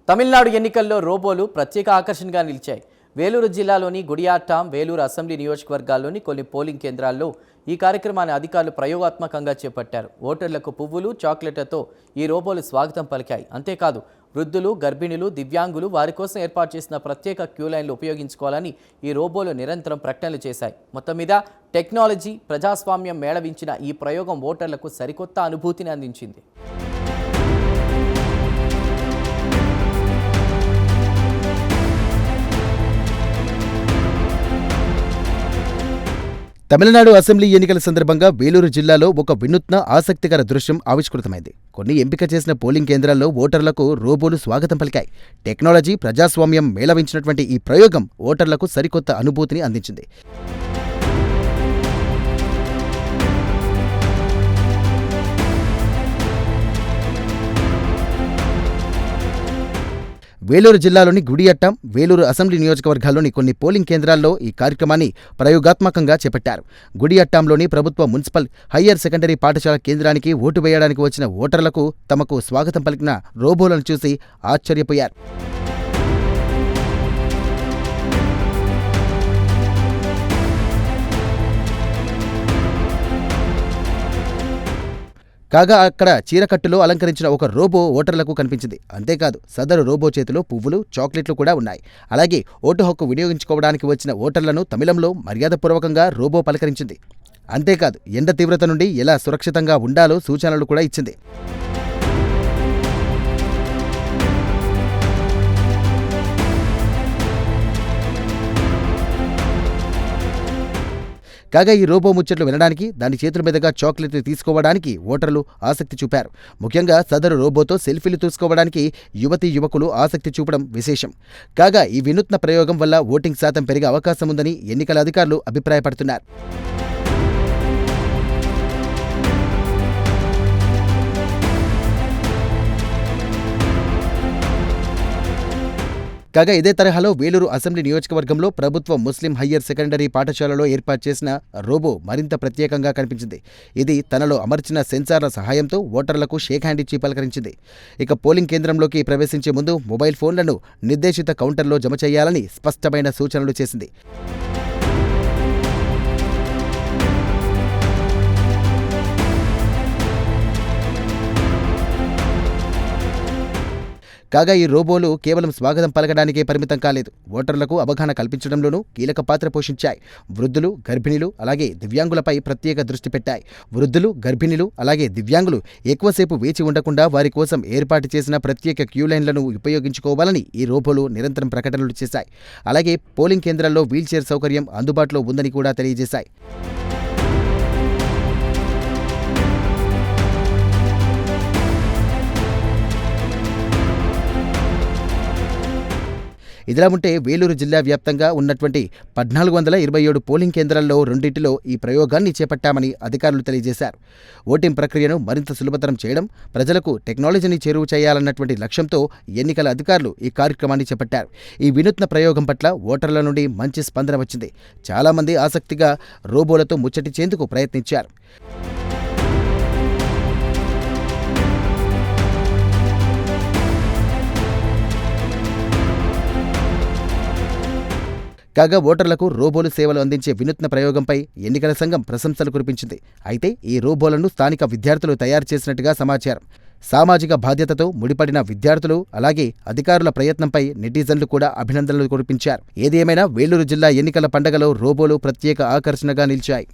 తమిళనాడు ఎన్నికల్లో రోబోలు ప్రత్యేక ఆకర్షణగా నిలిచాయి. వేలూరు జిల్లాలోని గుడియాట్టం, వేలూరు అసెంబ్లీ నియోజకవర్గాల్లోని కొన్ని పోలింగ్ కేంద్రాల్లో ఈ కార్యక్రమాన్ని అధికారులు ప్రయోగాత్మకంగా చేపట్టారు. ఓటర్లకు పువ్వులు, చాక్లెట్లతో ఈ రోబోలు స్వాగతం పలికాయి. అంతేకాదు, వృద్ధులు, గర్భిణులు, దివ్యాంగులు వారి కోసం ఏర్పాటు చేసిన ప్రత్యేక క్యూ లైన్లు ఉపయోగించుకోవాలని ఈ రోబోలు నిరంతరం ప్రకటనలు చేశాయి. మొత్తం మీద టెక్నాలజీ, ప్రజాస్వామ్యం మేళవించిన ఈ ప్రయోగం ఓటర్లకు సరికొత్త అనుభూతిని అందించింది. తమిళనాడు అసెంబ్లీ ఎన్నికల సందర్భంగా వేలూరు జిల్లాలో ఒక వినూత్న, ఆసక్తికర దృశ్యం ఆవిష్కృతమైంది. కొన్ని ఎంపిక చేసిన పోలింగ్ కేంద్రాల్లో ఓటర్లకు రోబోలు స్వాగతం పలికాయి. టెక్నాలజీ, ప్రజాస్వామ్యం మేళవించినటువంటి ఈ ప్రయోగం ఓటర్లకు సరికొత్త అనుభూతిని అందించింది. వేలూరు జిల్లాలోని గుడియట్టం, వేలూరు అసెంబ్లీ నియోజకవర్గాల్లోని కొన్ని పోలింగ్ కేంద్రాల్లో ఈ కార్యక్రమాన్ని ప్రయోగాత్మకంగా చేపట్టారు. గుడియట్టంలోని ప్రభుత్వ మున్సిపల్ హయ్యర్ సెకండరీ పాఠశాల కేంద్రానికి ఓటు వేయడానికి వచ్చిన ఓటర్లకు తమకు స్వాగతం పలికిన రోబోలను చూసి ఆశ్చర్యపోయారు. కాగా అక్కడ చీరకట్టులో అలంకరించిన ఒక రోబో ఓటర్లకు కనిపించింది. అంతేకాదు, సదరు రోబో చేతిలో పువ్వులు, చాక్లెట్లు కూడా ఉన్నాయి. అలాగే ఓటు హక్కు వినియోగించుకోవడానికి వచ్చిన ఓటర్లను తమిళంలో మర్యాదపూర్వకంగా రోబో పలకరించింది. అంతేకాదు, ఎండ తీవ్రత నుండి ఎలా సురక్షితంగా ఉండాలో సూచనలు కూడా ఇచ్చింది. కాగా ఈ రోబో ముచ్చట్లు వినడానికి, దాని చేతుల మీదుగా చాక్లెట్లు తీసుకోవడానికి ఓటర్లు ఆసక్తి చూపారు. ముఖ్యంగా సదరు రోబోతో సెల్ఫీలు తీసుకోవడానికి యువతీ యువకులు ఆసక్తి చూపడం విశేషం. కాగా ఈ వినూత్న ప్రయోగం వల్ల ఓటింగ్ శాతం పెరిగే అవకాశం ఉందని ఎన్నికల అధికారులు అభిప్రాయపడుతున్నారు. కాగా ఇదే తరహాలో వేలూరు అసెంబ్లీ నియోజకవర్గంలో ప్రభుత్వ ముస్లిం హయ్యర్ సెకండరీ పాఠశాలలో ఏర్పాటు చేసిన రోబో మరింత ప్రత్యేకంగా కనిపించింది. ఇది తనలో అమర్చిన సెన్సార్ల సహాయంతో ఓటర్లకు షేక్ హ్యాండ్ ఇచ్చి పలకరించింది. ఇక పోలింగ్ కేంద్రంలోకి ప్రవేశించే ముందు మొబైల్ ఫోన్లను నిర్దేశిత కౌంటర్లో జమ చేయాలని స్పష్టమైన సూచనలు చేసింది. కాగా ఈ రోబోలు కేవలం స్వాగతం పలకడానికే పరిమితం కాలేదు. ఓటర్లకు అవగాహన కల్పించడంలోనూ కీలక పాత్ర పోషించాయి. వృద్ధులు, గర్భిణులు అలాగే దివ్యాంగులపై ప్రత్యేక దృష్టి పెట్టాయి. వృద్ధులు, గర్భిణులు అలాగే దివ్యాంగులు ఎక్కువసేపు వేచి ఉండకుండా వారి కోసం ఏర్పాటు చేసిన ప్రత్యేక క్యూ లైన్లను ఉపయోగించుకోవాలని ఈ రోబోలు నిరంతరం ప్రకటనలు చేశాయి. అలాగే పోలింగ్ కేంద్రాల్లో వీల్చైర్ సౌకర్యం అందుబాటులో ఉందని కూడా తెలియజేశాయి. ఇదిలా ఉంటే వేలూరు జిల్లా వ్యాప్తంగా ఉన్నటువంటి 1427 పోలింగ్ కేంద్రాల్లో రెండింటిలో ఈ ప్రయోగాన్ని చేపట్టామని అధికారులు తెలియజేశారు. ఓటింగ్ ప్రక్రియను మరింత సులభతరం చేయడం, ప్రజలకు టెక్నాలజీని చేరువ చేయాలన్నటువంటి లక్ష్యంతో ఎన్నికల అధికారులు ఈ కార్యక్రమాన్ని చేపట్టారు. ఈ వినూత్న ప్రయోగం పట్ల ఓటర్ల నుండి మంచి స్పందన వచ్చింది. చాలామంది ఆసక్తిగా రోబోలతో ముచ్చటించేందుకు ప్రయత్నించారు. కాగా ఓటర్లకు రోబోలు సేవలు అందించే వినూత్న ప్రయోగంపై ఎన్నికల సంఘం ప్రశంసలు కురిపించింది. అయితే ఈ రోబోలను స్థానిక విద్యార్థులు తయారు చేసినట్టుగా సమాచారం. సామాజిక బాధ్యతతో ముడిపడిన విద్యార్థులు అలాగే అధికారుల ప్రయత్నంపై నెటిజన్లు కూడా అభినందనలు కురిపించారు. ఏది ఏమైనా వేలూరు జిల్లా ఎన్నికల పండగలో రోబోలు ప్రత్యేక ఆకర్షణగా నిలిచాయి.